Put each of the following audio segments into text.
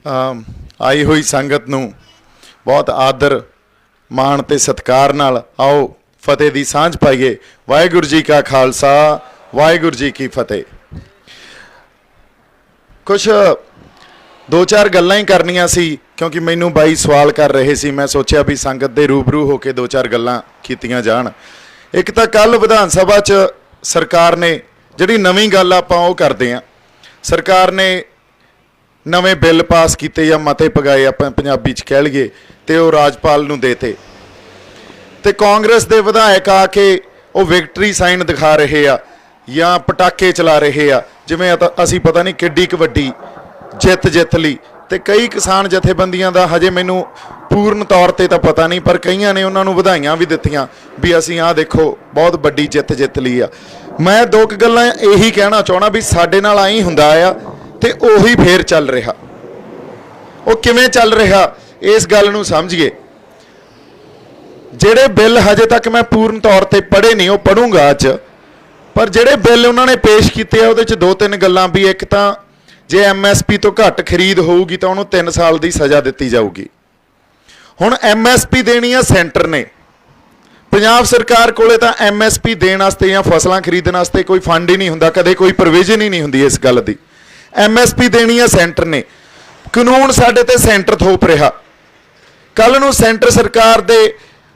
आई हुई संगत नूं बहुत आदर मान ते सत्कार नाल आओ फतेह दी सांझ पाईए। वाहिगुरू जी का खालसा वाहिगुरू जी की फतेह। कुछ दो चार गल्लां ही करनियां सी क्योंकि मैनू बाई सवाल कर रहे सी। मैं सोचा भी संगत दे रूबरू होके दो चार गल्लां कीतियां जाण। एक तां कल विधान सभा च सरकार ने जिहड़ी नवीं गल आपां ओह करदे आं, सरकार ने नवे बिल पास किए या मते पगाए आपां पंजाबी च कह लईए ते ओह राजपाल नूं देते ते कांग्रेस दे विधायक आके ओह विक्टरी साइन दिखा रहे आ या पटाके चला रहे आ जिवें असीं पता नहीं किड्डी क वड्डी जित लई। ते कई किसान जथेबंदियां दा हजे मैनूं पूर्ण तौर ते तां पता नहीं, पर कईयां ने उन्हां नूं वधाइयां भी दित्तियां भी असीं आ देखो बहुत वड्डी जित लई आ। मैं दो क गल्लां यही कहना चाहुंदा भी साडे नाल आई हुंदा आ ते ओही फेर चल रहा। वो किवें चल रहा इस गल नूं समझिए। जिहड़े बिल हजे तक मैं पूर्ण तौर ते पढ़े नहीं, वो पढ़ूंगा अज, पर जिहड़े बिल उन्होंने पेश किए उहदे च दो तीन गल्लां भी। एक तां जे MSP तो घट खरीद होगी तो उन्होंने 3 साल की सज़ा दी जाऊगी। हुण MSP देनी है सेंटर ने, पंजाब सरकार कोले तां MSP देण वास्ते या फसलां खरीदण वास्ते कोई फंड ही नहीं हुंदा, कदे कोई प्रोविजन ही नहीं हुंदी इस गल दी। MSP देनी है सेंटर ने, कानून साडे ते सेंटर थोप रहा। कल नूं सेंटर सरकार दे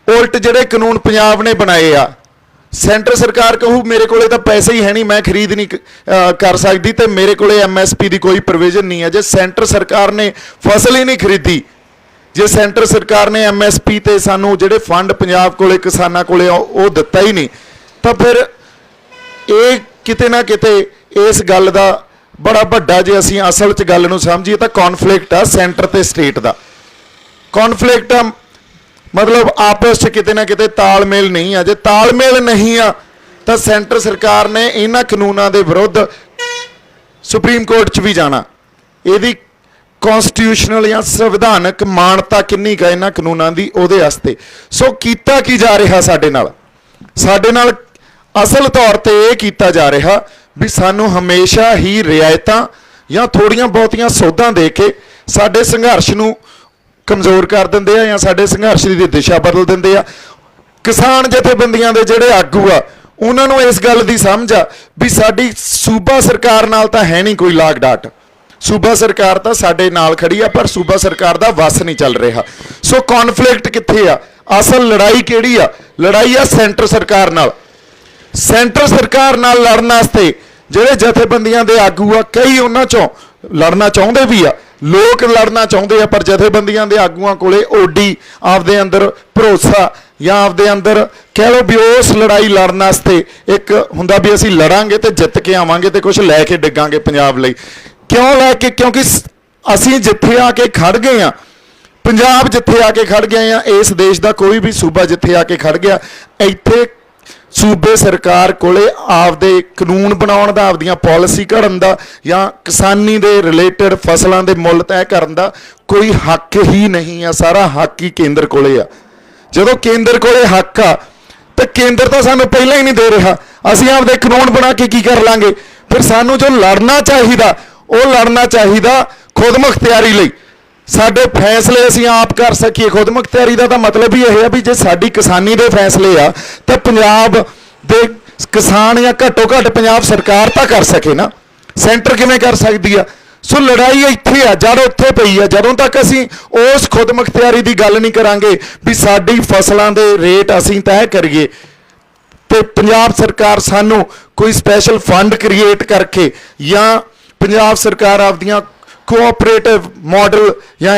उल्ट जिहड़े कानून पंजाब ने बनाए आ, सेंटर सरकार कहू मेरे कोले तां पैसे ही है नहीं, मैं खरीद नहीं कर सकती तो मेरे कोले MSP की कोई प्रोविजन नहीं है। जे सेंटर सरकार ने फसल ही नहीं खरीदी, जे सेंटर सरकार ने MSP ते सानू जिहड़े फंड पंजाब कोले किसानां कोले वो दिता ही नहीं, तो फिर ये किते ना किते इस गल दा बड़ा वड्डा जे असीं असल च गल नूं समझीए तां कॉन्फ्लिक्ट आ सेंटर ते स्टेट दा। कॉन्फ्लिक्ट आ मतलब आपस च किते ना किते तालमेल नहीं है। जे तालमेल नहीं आ तो सेंटर सरकार ने इन्हां कानूनां दे विरुद्ध सुप्रीम कोर्ट च भी जाना। इहदी कॉन्स्टिट्यूशनल या संविधानक मानता किन्नी का इन्हां कानूनां दी उहदे वास्ते। सो कीता की जा रहा साडे नाल असल तौर ते इह कीता जा रहा भी सानू हमेशा ही रियायतां या थोड़ियां बहुतियां सौधां दे के साडे संघर्ष नूं कमज़ोर कर देंदे आ या साडे संघर्ष की दिशा बदल देंदे आ। किसान जथेबंदियां दे जिहड़े आगू आ उन्हां नूं इस गल दी समझ आ भी साडी सूबा सरकार नाल तां है नहीं कोई लाग डाट। सूबा सरकार तां साडे नाल खड़ी आ पर सूबा सरकार दा वस नहीं चल रहा। सो कॉन्फ्लिक्ट कित्थे आ, असल लड़ाई किहड़ी आ? लड़ाई आ सेंटर सरकार नाल। सेंटर सरकार नाल लड़न वास्ते जिहड़े जथेबंदियां दे आगू आ कई उन्हां चों लड़ना चाहुंदे भी आ, लोग लड़ना चाहुंदे आ, पर जथेबंदियां दे आगूआं कोले ओडी आपदे अंदर भरोसा या आपदे अंदर कह लो भी उस लड़ाई लड़न वास्ते एक हुंदा भी असीं लड़ांगे तो जित के आवांगे तो कुछ लैके डिगांगे पंजाब लई। क्यों लैके? क्योंकि असीं जिथे आके खड़ गए आ, पंजाब जिथे आके खड़ गए आ, इस देश का कोई भी सूबा जिथे आके खड़ गया, इत्थे सूबे सरकार कोले आपदे कानून बनाउण दा, आपदियां पॉलिसी घड़न दा या किसानी दे रिलेटेड फसलों के मुल तय करन दा कोई हक ही नहीं है। सारा हक ही केंद्र कोले आ। जदों केंद्र कोले हक आ तो केंद्र तो सानू पहले ही नहीं दे रहा, असीं आपदे कानून बना के की कर लांगे? फिर सानू जो लड़ना चाहिदा वो लड़ना चाहिदा खुद मुख्तियारी लई। साडे फैसले असीं आप कर सकीए। खुद मुख्तियारी का मतलब ही यह है भी जे साडी किसानी दे फैसले आ तो पंजाब दे किसान या घट्टो घट्ट पंजाब सरकार तो कर सके ना, सेंटर किवें कर सकदी आ? सो लड़ाई इत्थे आ, जड़ उत्थे पई आ। जदों तक असीं उस खुद मुख्तियारी की गल नहीं करांगे भी साडी फसलां दे रेट असीं तय करिए तो पंजाब सरकार सानू कोई स्पैशल फंड क्रिएट करके या पंजाब सरकार आपदियां कोऑपरेटिव मॉडल या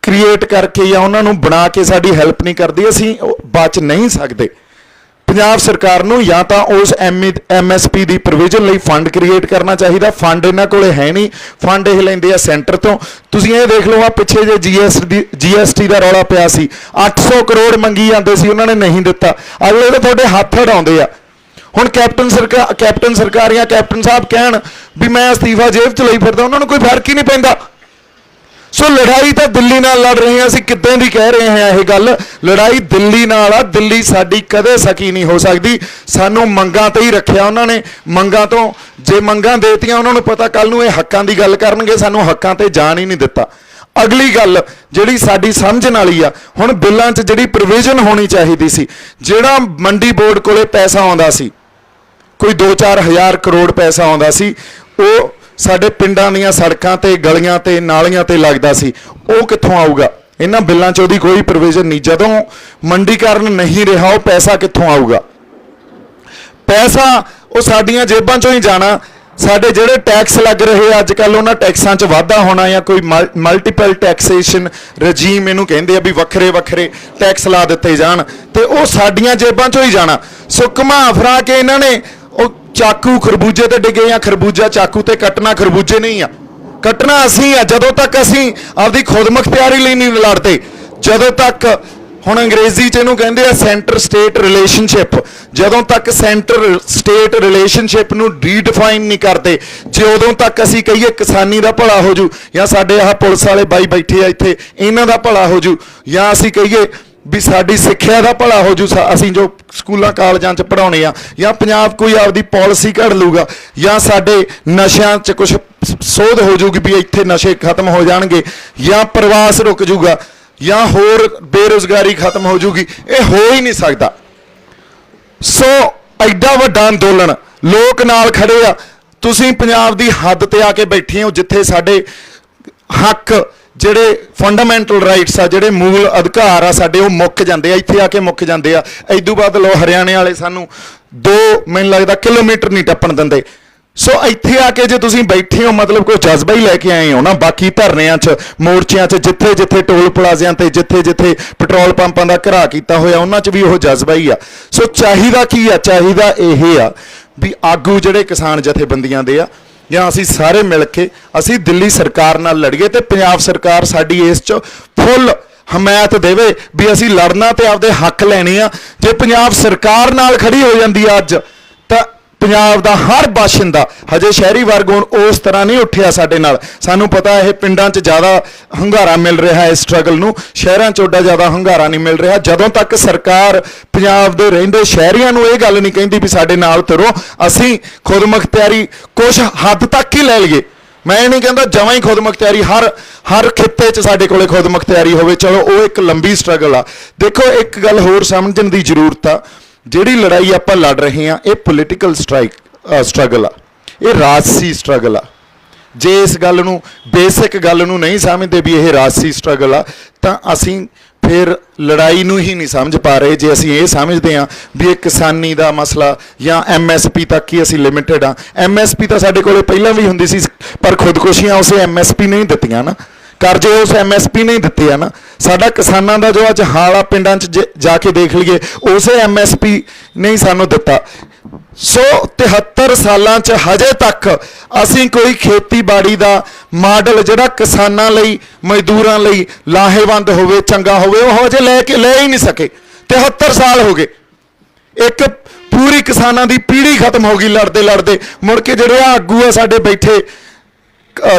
क्रिएट करके या उन्होंने बना के साड़ी हेल्प नहीं करती, असीं बच नहीं सकते। पंजाब सरकार नूं या तो उस MSP की प्रोविजन लई फंड क्रिएट करना चाहिए। फंड इन्हां कोले है नहीं, फंड यह लैंदे आ सेंटर तो। तुसीं ये देख लो आ पिछे जे GST का रौला पिया सी, 800 करोड़ मंगी जांदे सी, उन्होंने नहीं दिता। अगले तो तुहाडे हत्थ अड़ाउंदे आ। हुण कैप्टन सरकार या कैप्टन साहब कहण भी मैं अस्तीफा जेब च लई फिरदा, उन्होंने कोई फर्क ही नहीं पैंदा। ਸੋ ਲੜਾਈ ਤਾਂ ਦਿੱਲੀ ਨਾਲ ਲੜ ਰਹੇ ਹਾਂ ਅਸੀਂ, ਕਿੱਦਾਂ ਦੀ ਕਹਿ ਰਹੇ ਹਾਂ ਇਹ ਗੱਲ, ਲੜਾਈ ਦਿੱਲੀ ਨਾਲ ਆ। ਦਿੱਲੀ ਸਾਡੀ ਕਦੇ ਸਕੀ ਨਹੀਂ ਹੋ ਸਕਦੀ। ਸਾਨੂੰ ਮੰਗਾਂ ਤੇ ਹੀ ਰੱਖਿਆ ਉਹਨਾਂ ਨੇ, ਮੰਗਾਂ ਤੋਂ ਜੇ ਮੰਗਾਂ ਦੇਤੀਆਂ ਉਹਨਾਂ ਨੂੰ ਪਤਾ ਕੱਲ ਨੂੰ ਇਹ ਹੱਕਾਂ ਦੀ ਗੱਲ ਕਰਨਗੇ, ਸਾਨੂੰ ਹੱਕਾਂ ਤੇ ਜਾਣ ਹੀ ਨਹੀਂ ਦਿੱਤਾ। ਅਗਲੀ ਗੱਲ ਜਿਹੜੀ ਸਾਡੀ ਸਮਝਣ ਵਾਲੀ ਆ, ਹੁਣ ਬਿੱਲਾਂ 'ਚ ਜਿਹੜੀ ਪ੍ਰੋਵੀਜ਼ਨ ਹੋਣੀ ਚਾਹੀਦੀ ਸੀ, ਜਿਹੜਾ ਮੰਡੀ ਬੋਰਡ ਕੋਲੇ ਪੈਸਾ ਆਉਂਦਾ ਸੀ, ਕੋਈ 2-4 ਹਜ਼ਾਰ ਕਰੋੜ ਪੈਸਾ ਆਉਂਦਾ ਸੀ, ਉਹ ਸਾਡੇ ਪਿੰਡਾਂ ਦੀਆਂ ਸੜਕਾਂ ਤੇ ਗਲੀਆਂ ਤੇ ਨਾਲੀਆਂ ਤੇ ਲੱਗਦਾ ਸੀ, ਉਹ ਕਿੱਥੋਂ ਆਊਗਾ? ਇਹਨਾਂ ਬਿੱਲਾਂ 'ਚ ਉਹਦੀ ਕੋਈ ਪ੍ਰੋਵੀਜ਼ਨ ਨਹੀਂ। ਜਦੋਂ ਮੰਡੀਕਰਨ ਨਹੀਂ ਰਿਹਾ ਉਹ ਪੈਸਾ ਕਿੱਥੋਂ ਆਊਗਾ? ਪੈਸਾ ਉਹ ਸਾਡੀਆਂ ਜੇਬਾਂ 'ਚੋਂ ਹੀ ਜਾਣਾ। ਸਾਡੇ ਜਿਹੜੇ ਟੈਕਸ ਲੱਗ ਰਹੇ ਅੱਜ ਕੱਲ ਉਹਨਾਂ ਟੈਕਸਾਂ 'ਚ ਵਾਧਾ ਹੋਣਾ ਜਾਂ ਕੋਈ ਮਲਟੀਪਲ ਟੈਕਸੇਸ਼ਨ ਰਜੀਮ ਇਹਨੂੰ ਕਹਿੰਦੇ ਆ, ਵੀ ਵੱਖਰੇ ਵੱਖਰੇ ਟੈਕਸ ਲਾ ਦਿੱਤੇ ਜਾਣ ਤੇ ਉਹ ਸਾਡੀਆਂ ਜੇਬਾਂ 'ਚੋਂ ਹੀ ਜਾਣਾ। ਸੋ ਘੁਮਾ ਫਰਾ ਕੇ ਇਹਨਾਂ ਨੇ ਉਹ ਚਾਕੂ ਖਰਬੂਜੇ ਤੇ ਡਿੱਗੇ, ਜਾਂ ਖਰਬੂਜਾ ਚਾਕੂ ਤੇ ਕੱਟਣਾ ਖਰਬੂਜੇ ਨਹੀਂ ਆ, ਕੱਟਣਾ ਅਸੀਂ ਆ। ਜਦੋਂ ਤੱਕ ਅਸੀਂ ਆਪਦੀ ਖੁਦਮੁਖਤਿਆਰੀ ਲਈ ਨਹੀਂ ਲੜਦੇ, ਜਦੋਂ ਤੱਕ ਹੁਣ ਅੰਗਰੇਜ਼ੀ 'ਚ ਇਹਨੂੰ ਕਹਿੰਦੇ ਆ ਸੈਂਟਰ ਸਟੇਟ ਰਿਲੇਸ਼ਨਸ਼ਿਪ, ਜਦੋਂ ਤੱਕ ਸੈਂਟਰ ਸਟੇਟ ਰਿਲੇਸ਼ਨਸ਼ਿਪ ਨੂੰ ਰੀਡਿਫਾਈਨ ਨਹੀਂ ਕਰਦੇ, ਜੇ ਉਦੋਂ ਤੱਕ ਅਸੀਂ ਕਹੀਏ ਕਿਸਾਨੀ ਦਾ ਭਲਾ ਹੋ ਜੂ, ਜਾਂ ਸਾਡੇ ਆਹ ਪੁਲਿਸ ਵਾਲੇ ਬਾਈ ਬੈਠੇ ਆ ਇੱਥੇ ਇਹਨਾਂ ਦਾ ਭਲਾ ਹੋ ਜੂ, ਜਾਂ ਅਸੀਂ ਕਹੀਏ ਵੀ ਸਾਡੀ ਸਿੱਖਿਆ ਦਾ ਭਲਾ ਹੋ ਜੂ, ਅਸੀਂ ਜੋ ਸਕੂਲਾਂ ਕਾਲਜਾਂ 'ਚ ਪੜ੍ਹਾਉਣੇ ਆ, ਜਾਂ ਪੰਜਾਬ ਕੋਈ ਆਪਦੀ ਪਾਲਿਸੀ ਘੜ ਲੂਗਾ, ਜਾਂ ਸਾਡੇ ਨਸ਼ਿਆਂ 'ਚ ਕੁਛ ਸੋਧ ਹੋ ਜੂਗੀ ਵੀ ਇੱਥੇ ਨਸ਼ੇ ਖਤਮ ਹੋ ਜਾਣਗੇ, ਜਾਂ ਪ੍ਰਵਾਸ ਰੁਕ ਜੂਗਾ, ਜਾਂ ਹੋਰ ਬੇਰੁਜ਼ਗਾਰੀ ਖਤਮ ਹੋ ਜੂਗੀ, ਇਹ ਹੋ ਹੀ ਨਹੀਂ ਸਕਦਾ। ਸੋ ਐਡਾ ਵੱਡਾ ਅੰਦੋਲਨ, ਲੋਕ ਨਾਲ ਖੜੇ ਆ, ਤੁਸੀਂ ਪੰਜਾਬ ਦੀ ਹੱਦ ਤੇ ਆ ਕੇ ਬੈਠੇ ਹੋ ਜਿੱਥੇ ਸਾਡੇ ਹੱਕ, ਜਿਹੜੇ ਫੰਡਾਮੈਂਟਲ ਰਾਈਟਸ ਆ, ਜਿਹੜੇ ਮੂਲ ਅਧਿਕਾਰ ਆ ਸਾਡੇ, ਉਹ ਮੁੱਕ ਜਾਂਦੇ ਆ, ਇੱਥੇ ਆ ਕੇ ਮੁੱਕ ਜਾਂਦੇ ਆ। ਇਦੋਂ ਬਾਅਦ ਲੋ ਹਰਿਆਣੇ ਵਾਲੇ ਸਾਨੂੰ 2 ਮੈਨੂੰ ਲੱਗਦਾ ਕਿਲੋਮੀਟਰ ਨਹੀਂ ਟੱਪਣ ਦਿੰਦੇ। ਸੋ ਇੱਥੇ ਆ ਕੇ ਜੇ ਤੁਸੀਂ ਬੈਠੇ ਹੋ ਮਤਲਬ ਕੋਈ ਜਜ਼ਬਾ ਹੀ ਲੈ ਕੇ ਆਏ ਹੋ ਨਾ। ਬਾਕੀ ਧਰਨਿਆਂ 'ਚ, ਮੋਰਚਿਆਂ 'ਚ, ਜਿੱਥੇ ਜਿੱਥੇ ਟੋਲ ਪਲਾਜ਼ਿਆਂ ਤੇ, ਜਿੱਥੇ ਜਿੱਥੇ ਪੈਟਰੋਲ ਪੰਪਾਂ ਦਾ ਘਰਾ ਕੀਤਾ ਹੋਇਆ, ਉਹਨਾਂ 'ਚ ਵੀ ਉਹ ਜਜ਼ਬਾ ਹੀ ਆ। ਸੋ ਚਾਹੀਦਾ ਕੀ ਆ? ਚਾਹੀਦਾ ਇਹ ਆ ਵੀ ਆਗੂ ਜਿਹੜੇ ਕਿਸਾਨ ਜਥੇਬੰਦੀਆਂ ਦੇ ਆ, ਜਾਂ ਅਸੀਂ ਸਾਰੇ ਮਿਲ ਕੇ ਅਸੀਂ ਦਿੱਲੀ ਸਰਕਾਰ ਨਾਲ ਲੜੀਏ ਤੇ ਪੰਜਾਬ ਸਰਕਾਰ ਸਾਡੀ ਇਸ 'ਚ ਫੁੱਲ ਹਮਾਇਤ ਦੇਵੇ ਵੀ ਅਸੀਂ ਲੜਨਾ ਤੇ ਆਪਦੇ ਹੱਕ ਲੈਣੇ ਆ। ਜੇ ਪੰਜਾਬ ਸਰਕਾਰ ਨਾਲ ਖੜੀ ਹੋ ਜਾਂਦੀ ਆ ਅੱਜ, ਤਾਂ ਪੰਜਾਬ ਦਾ ਹਰ ਬਾਸ਼ਿੰਦਾ, ਹਜੇ ਸ਼ਹਿਰੀ ਵਰਗ ਉਸ ਤਰ੍ਹਾਂ ਨਹੀਂ ਉੱਠਿਆ ਸਾਡੇ ਨਾਲ, ਸਾਨੂੰ ਪਤਾ ਇਹ ਪਿੰਡਾਂ 'ਚ ਜ਼ਿਆਦਾ ਹੁੰਗਾਰਾ ਮਿਲ ਰਿਹਾ ਇਸ ਸਟਰਗਲ ਨੂੰ, ਸ਼ਹਿਰਾਂ 'ਚ ਓਡਾ ਜ਼ਿਆਦਾ ਹੁੰਗਾਰਾ ਨਹੀਂ ਮਿਲ ਰਿਹਾ। ਜਦੋਂ ਤੱਕ ਸਰਕਾਰ ਪੰਜਾਬ ਦੇ ਰਹਿੰਦੇ ਸ਼ਹਿਰੀਆਂ ਨੂੰ ਇਹ ਗੱਲ ਨਹੀਂ ਕਹਿੰਦੀ ਵੀ ਸਾਡੇ ਨਾਲ ਤੁਰੋ, ਅਸੀਂ ਖੁਦਮੁਖਤਿਆਰੀ ਕੁਛ ਹੱਦ ਤੱਕ ਹੀ ਲੈ ਲਈਏ। ਮੈਂ ਇਹ ਨਹੀਂ ਕਹਿੰਦਾ ਜਮਾਂ ਹੀ ਖੁਦਮੁਖਤਿਆਰੀ ਹਰ ਖਿੱਤੇ 'ਚ ਸਾਡੇ ਕੋਲੇ ਖੁਦਮੁਖਤਿਆਰੀ ਹੋਵੇ, ਚਲੋ ਉਹ ਇੱਕ ਲੰਬੀ ਸਟਰਗਲ ਆ। ਦੇਖੋ ਇੱਕ ਗੱਲ ਹੋਰ ਸਮਝਣ ਦੀ ਜ਼ਰੂਰਤ ਆ, ਜਿਹੜੀ ਲੜਾਈ ਆਪਾਂ ਲੜ ਰਹੇ ਹਾਂ ਇਹ ਪੋਲੀਟੀਕਲ ਸਟਰਗਲ ਆ, ਇਹ ਰਾਜਸੀ ਸਟਰਗਲ ਆ। ਜੇ ਇਸ ਗੱਲ ਨੂੰ, ਬੇਸਿਕ ਗੱਲ ਨੂੰ ਨਹੀਂ ਸਮਝਦੇ ਵੀ ਇਹ ਰਾਜਸੀ ਸਟਰਗਲ ਆ, ਤਾਂ ਅਸੀਂ ਫਿਰ ਲੜਾਈ ਨੂੰ ਹੀ ਨਹੀਂ ਸਮਝ ਪਾ ਰਹੇ। ਜੇ ਅਸੀਂ ਇਹ ਸਮਝਦੇ ਹਾਂ ਵੀ ਇਹ ਕਿਸਾਨੀ ਦਾ ਮਸਲਾ ਜਾਂ MSP ਤੱਕ ਹੀ ਅਸੀਂ ਲਿਮਿਟਡ ਆ, MSP ਤਾਂ ਸਾਡੇ ਕੋਲੇ ਪਹਿਲਾਂ ਵੀ ਹੁੰਦੀ ਸੀ, ਪਰ ਖੁਦਕੁਸ਼ੀਆਂ ਉਸੇ MSP ਨਹੀਂ ਦਿੱਤੀਆਂ ਨਾ, ਕਰਜ਼ੇ ਉਸ MSP ਨਹੀਂ ਦਿੱਤੇ ਆ ਨਾ। ਸਾਡਾ ਕਿਸਾਨਾਂ ਦਾ ਜੋ ਅੱਜ ਹਾਲ ਆ, ਪਿੰਡਾਂ 'ਚ ਜਾ ਕੇ ਦੇਖ ਲਈਏ, ਉਸੇ MSP ਨਹੀਂ ਸਾਨੂੰ ਦਿੱਤਾ। ਸੋ 73 ਸਾਲਾਂ 'ਚ ਹਜੇ ਤੱਕ ਅਸੀਂ ਕੋਈ ਖੇਤੀਬਾੜੀ ਦਾ ਮਾਡਲ ਜਿਹੜਾ ਕਿਸਾਨਾਂ ਲਈ, ਮਜ਼ਦੂਰਾਂ ਲਈ ਲਾਹੇਵੰਦ ਹੋਵੇ, ਚੰਗਾ ਹੋਵੇ, ਉਹ ਹਜੇ ਲੈ ਹੀ ਨਹੀਂ ਸਕੇ। 73 ਸਾਲ ਹੋ ਗਏ, ਇੱਕ ਪੂਰੀ ਕਿਸਾਨਾਂ ਦੀ ਪੀੜ੍ਹੀ ਖਤਮ ਹੋ ਗਈ ਲੜਦੇ ਲੜਦੇ। ਮੁੜ ਕੇ ਜਿਹੜੇ ਆਗੂ ਆ ਸਾਡੇ ਬੈਠੇ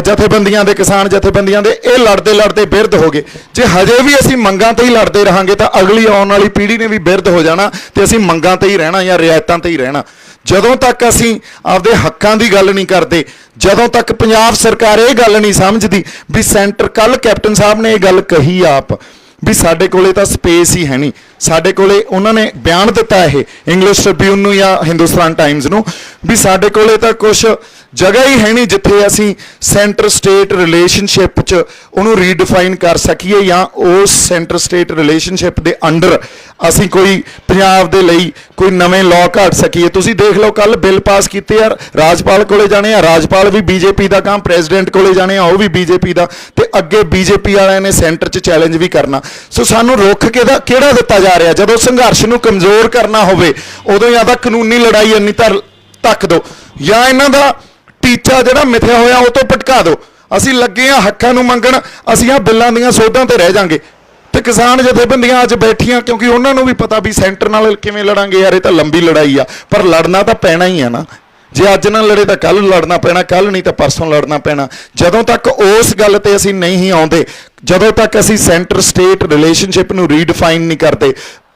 ਜਥੇਬੰਦੀਆਂ ਦੇ, ਕਿਸਾਨ ਜਥੇਬੰਦੀਆਂ ਦੇ, ਇਹ ਲੜਦੇ ਲੜਦੇ ਬਿਰਧ ਹੋ ਗਏ। ਜੇ ਹਜੇ ਵੀ ਅਸੀਂ ਮੰਗਾਂ ਤੇ ਹੀ ਲੜਦੇ ਰਹਾਂਗੇ ਤਾਂ ਅਗਲੀ ਆਉਣ ਵਾਲੀ ਪੀੜ੍ਹੀ ਨੇ ਵੀ ਬਿਰਧ ਹੋ ਜਾਣਾ ਤੇ ਅਸੀਂ ਮੰਗਾਂ ਤੇ ਹੀ ਰਹਿਣਾ ਜਾਂ ਰਿਆਇਤਾਂ ਤੇ ਹੀ ਰਹਿਣਾ। ਜਦੋਂ ਤੱਕ ਅਸੀਂ ਆਪਦੇ ਹੱਕਾਂ ਦੀ ਗੱਲ ਨਹੀਂ ਕਰਦੇ, ਜਦੋਂ ਤੱਕ ਪੰਜਾਬ ਸਰਕਾਰ ਇਹ ਗੱਲ ਨਹੀਂ ਸਮਝਦੀ ਵੀ ਸੈਂਟਰ, ਕੱਲ ਕੈਪਟਨ ਸਾਹਿਬ ਨੇ ਇਹ ਗੱਲ ਕਹੀ ਆਪ ਵੀ ਸਾਡੇ ਕੋਲੇ ਤਾਂ ਸਪੇਸ ਹੀ ਹੈ ਨਹੀਂ, ਸਾਡੇ ਕੋਲੇ, ਉਹਨਾਂ ਨੇ ਬਿਆਨ ਦਿੱਤਾ ਇਹ ਇੰਗਲਿਸ਼ ਟ੍ਰਿਬਿਊਨ ਨੂੰ ਜਾਂ ਹਿੰਦੁਸਤਾਨ ਟਾਈਮਜ਼ ਨੂੰ, ਵੀ ਸਾਡੇ ਕੋਲੇ ਤਾਂ ਕੁਛ ਜਗ੍ਹਾ ਹੀ ਹੈ ਨਹੀਂ ਜਿੱਥੇ ਅਸੀਂ ਸੈਂਟਰ ਸਟੇਟ ਰਿਲੇਸ਼ਨਸ਼ਿਪ 'ਚ ਉਹਨੂੰ ਰੀਡਿਫਾਈਨ ਕਰ ਸਕੀਏ, ਜਾਂ ਉਸ ਸੈਂਟਰ ਸਟੇਟ ਰਿਲੇਸ਼ਨਸ਼ਿਪ ਦੇ ਅੰਡਰ ਅਸੀਂ ਕੋਈ ਪੰਜਾਬ ਦੇ ਲਈ ਕੋਈ ਨਵੇਂ ਲਾਅ ਘੜ ਸਕੀਏ। ਤੁਸੀਂ ਦੇਖ ਲਓ ਕੱਲ ਬਿੱਲ ਪਾਸ ਕੀਤੇ ਆ, ਰਾਜਪਾਲ ਕੋਲੇ ਜਾਣੇ ਆ, ਰਾਜਪਾਲ ਵੀ BJP ਦਾ ਕੰਮ, ਪ੍ਰੈਜ਼ੀਡੈਂਟ ਕੋਲੇ ਜਾਣੇ ਆ, ਉਹ ਵੀ BJP ਦਾ, ਤੇ ਅੱਗੇ BJP ਵਾਲਿਆਂ ਨੇ ਸੈਂਟਰ 'ਚ ਚੈਲੰਜ ਵੀ ਕਰਨਾ। ਸੋ ਸਾਨੂੰ ਰੁੱਖ ਕਿਹੜਾ ਦਿੱਤਾ ਜਾ ਰਿਹਾ? ਜਦੋਂ ਸੰਘਰਸ਼ ਨੂੰ ਕਮਜ਼ੋਰ ਕਰਨਾ ਹੋਵੇ ਉਦੋਂ ਜਾਂ ਤਾਂ ਕਾਨੂੰਨੀ ਲੜਾਈ ਇੰਨੀ ਧੱਕ ਦਿਓ, ਜਾਂ ਇਹਨਾਂ ਦਾ ਟੀਚਾ ਜਿਹੜਾ ਮਿਥਿਆ ਹੋਇਆ ਉਹ ਤੋਂ ਭਟਕਾ ਦਿਓ। ਅਸੀਂ ਲੱਗੇ ਆ ਹੱਕਾਂ ਨੂੰ ਮੰਗਣ, ਅਸੀਂ ਆ ਬਿੱਲਾਂ ਦੀਆਂ ਸੋਧਾਂ ਤੇ ਰਹਿ ਜਾਾਂਗੇ। ਤੇ ਕਿਸਾਨ ਜਥੇਬੰਦੀਆਂ ਅੱਜ ਬੈਠੀਆਂ ਕਿਉਂਕਿ ਉਹਨਾਂ ਨੂੰ ਵੀ ਪਤਾ ਵੀ ਸੈਂਟਰ ਨਾਲ ਕਿਵੇਂ ਲੜਾਂਗੇ, ਯਾਰ ਇਹ ਤਾਂ ਲੰਬੀ ਲੜਾਈ ਆ, ਪਰ ਲੜਨਾ ਤਾਂ ਪੈਣਾ ਹੀ ਆ ਨਾ। जे अज ना लड़े तो कल लड़ना पैना, कल नहीं तो परसों लड़ना पैना। जदों तक उस गल ते असीं नहीं आउंदे, जदों तक असीं सेंटर स्टेट रिलेशनशिप नूं रीडिफाइन नहीं करते,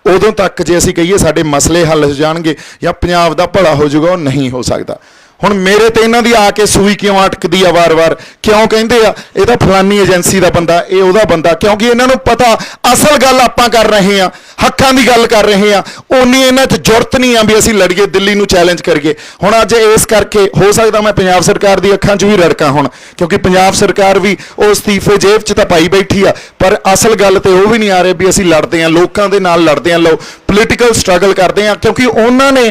उदों तक जे असीं कहिए साडे मसले हल हो जाणगे या पंजाब दा भला हो जाऊगा, वो नहीं हो सकता। हुण मेरे ते इन्हां दी आके सूई क्यों अटकदी आ वार वार, क्यों कहिंदे आ ये तां फलानी एजेंसी दा बंदा, ये उहदा बंदा, क्योंकि इन्हां नूं पता असल गल आपां कर रहे हैं, हक्कां दी गल कर रहे हैं। उन्नी इन्हां 'च जुरत नहीं आ भी असीं लड़ीए, दिल्ली नूं चैलेंज करिए। हुण अज इस करके हो सकदा मैं पंजाब सरकार दी अखां 'च भी रड़कां हुण, क्योंकि पंजाब सरकार भी वो इस्तीफे जेब 'च तां पाई बैठी आ, पर असल गल ते वो भी नहीं आ रही भी असीं लड़दे हां, लोकां दे नाल लड़दे हां, लो पोलीटिकल स्ट्रगल करदे हां। क्योंकि उन्हां ने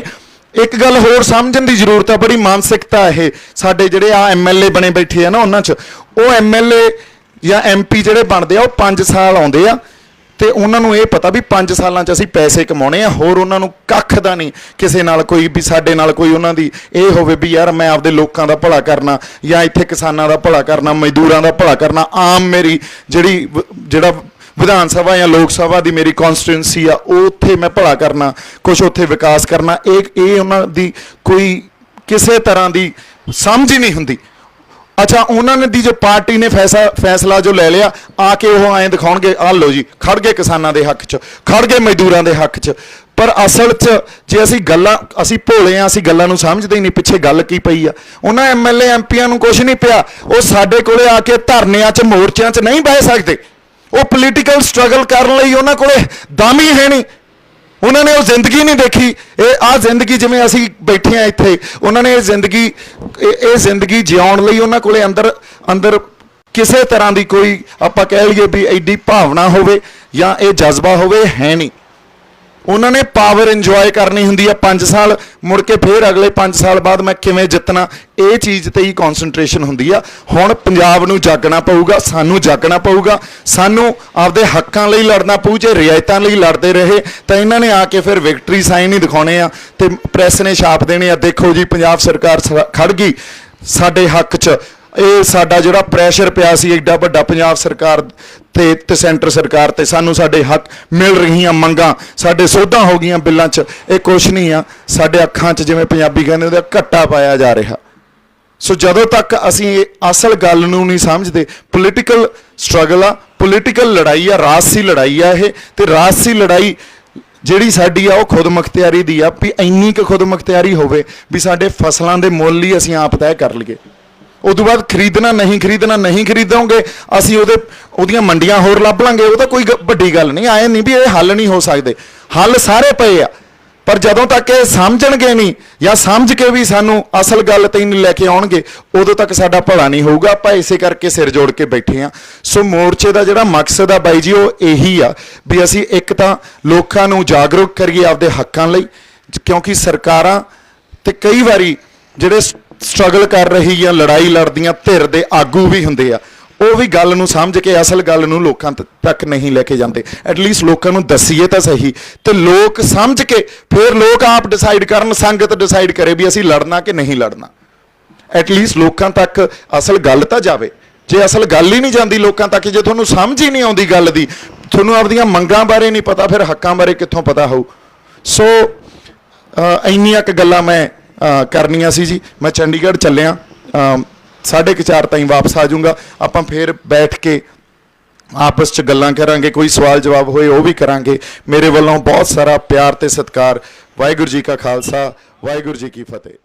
एक गल होर समझण दी जरूरत है, बड़ी मानसिकता है साडे जिहड़े आ MLA बने बैठे आ ना, उन्हां 'च वो MLA या MP जिहड़े बनदे आ, वो 5 साल आउंदे आ ते उन्हां नूं ये पता भी 5 सालां 'च असीं पैसे कमाउणे आ, होर उन्हां नूं कख दा नहीं किसे नाल कोई भी साडे नाल कोई उन्हां दी ये होवे भी यार मैं आपदे लोकां दा भला करना या इत्थे किसानां दा भला करना, मजदूरां दा भला करना, आम मेरी जिहड़ा विधान सभा या लोक सभा की मेरी कॉन्स्टिट्यूंसी आ, उत्थे मैं भला करना, कुछ उत्थे विकास करना, ये उन्हां दी कोई किसी तरह की समझ ही नहीं हुंदी। अच्छा उन्होंने दी जो पार्टी ने फैसला जो ले लिया, आके वो आए दिखाउणगे आ लो जी खड़ गए किसानां दे हक च, खड़ गए मजदूरां दे हक च। पर असल च जे असीं गल्लां असीं भोले आ, असीं गल्लां नूं समझदे ही नहीं पिछे गल की पई आ। उन्हां MLA MPआं नूं कुछ नहीं पिया, वो साडे कोले आके धरनिਆਂ च मोर्चिਆਂ च नहीं बह सकते, वो पोलीटिकल स्ट्रगल करने लई उन्हां कोले दम ही है नहीं। उन्होंने वो जिंदगी नहीं देखी, ये आ जिंदगी जिवें असीं बैठे हैं इत्थे, उन्होंने ये जिंदगी जिउण लई उन्हां कोले अंदर अंदर किसी तरह की कोई आपां कह लईए भी एडी भावना होवे या ये जज्बा होवे, है नहीं। उन्होंने पावर इंजॉय करनी हुंदी है 5 साल, मुड़ के फिर अगले 5 साल बाद मैं किवें जितना, ये चीज़ ते ही कॉन्सनट्रेशन हुंदी आ। हुण पंजाब नूं जागना पऊगा, सानूं जागना पऊगा, सानूं आपदे हक्कां लई लड़ना पऊ। जे रियायतां लई लड़दे रहे तो इन्हां ने आके फिर विक्टरी साइन ही दिखाउणे आ ते प्रैस ने छाप देने आ, देखो जी पंजाब सरकार खड़ गई साडे हक च। ये साडा जिहड़ा प्रैशर पिया सी एडा वड्डा पंजाब सरकार ते सेंटर सरकार ते, सानूं साडे हक मिल रहीआं मंगां, साडे सोधां हो गईआं बिल्लां च, ये कुछ नहीं आ। साडे अखां च जिवें पंजाबी कहंदे उहदा घट्टा पाया जा रहा। सो जदों तक असीं असल गल नूं नहीं समझदे, पोलीटिकल स्ट्रगल आ, पोलीटिकल लड़ाई आ, राजसी लड़ाई आ ये, ते राजसी लड़ाई ਜਿਹੜੀ ਸਾਡੀ ਆ ਉਹ ਖੁਦ ਮੁਖਤਿਆਰੀ ਦੀ ਆ ਵੀ ਇੰਨੀ ਕੁ ਖੁਦ ਮੁਖਤਿਆਰੀ ਹੋਵੇ ਵੀ ਸਾਡੇ ਫਸਲਾਂ ਦੇ ਮੁੱਲ ਹੀ ਅਸੀਂ ਆਪ ਤੈਅ ਕਰ ਲਈਏ। उदों बाद खरीदना नहीं खरीदोगे असीं उहदियां मंडियां होर लभ लांगे, वो तो कोई वड्डी गल नहीं। आए नहीं भी ये हल नहीं हो सकते, हल सारे पे आ, पर जदों तक ये समझणगे नहीं या समझ के भी सानू असल गल ते नहीं लैके आउणगे, उदों तक साडा भला नहीं होऊगा। आपां इसे करके सिर जोड़ के बैठे हाँ। सो मोर्चे का जिहड़ा मकसद आ बाई जी वो यही आ भी असीं एक तां लोकां नूं जागरूक करिए आपदे हक्कां लई, क्योंकि सरकारां ते कई वारी जिहड़े स्ट्रगल कर रही या लड़ाई लड़दियां धिर दे आगू भी हुंदे आ, वो भी गल नूं समझ के असल गल नूं लोकां तक नहीं लैके जाते। एटलीस्ट लोकां नूं दसीए तां सही, तो लोग समझ के फिर लोग आप डिसाइड करन, संगत डिसाइड करे भी असीं लड़ना कि नहीं लड़ना। एटलीस्ट लोकां तक असल गल तां जावे। जे असल गल ही नहीं जाती लोकां तक, जे तुहानूं समझ ही नहीं आउंदी गल दी, तुहानूं आपदियां मंगां बारे नहीं पता, फिर हक्कां बारे कित्थों पता होऊ। सो इंनियां क गल्लां मैं करनियां सी जी। मैं चंडीगढ़ चलिया, 4:30 ताईं वापस आ जाऊँगा। आपां फिर बैठ के आपस च गल्लां करांगे, कोई सवाल जवाब होए वो भी करांगे। मेरे वालों बहुत सारा प्यार ते सत्कार। वाहिगुरू जी का खालसा, वाहिगुरू जी की फतेह।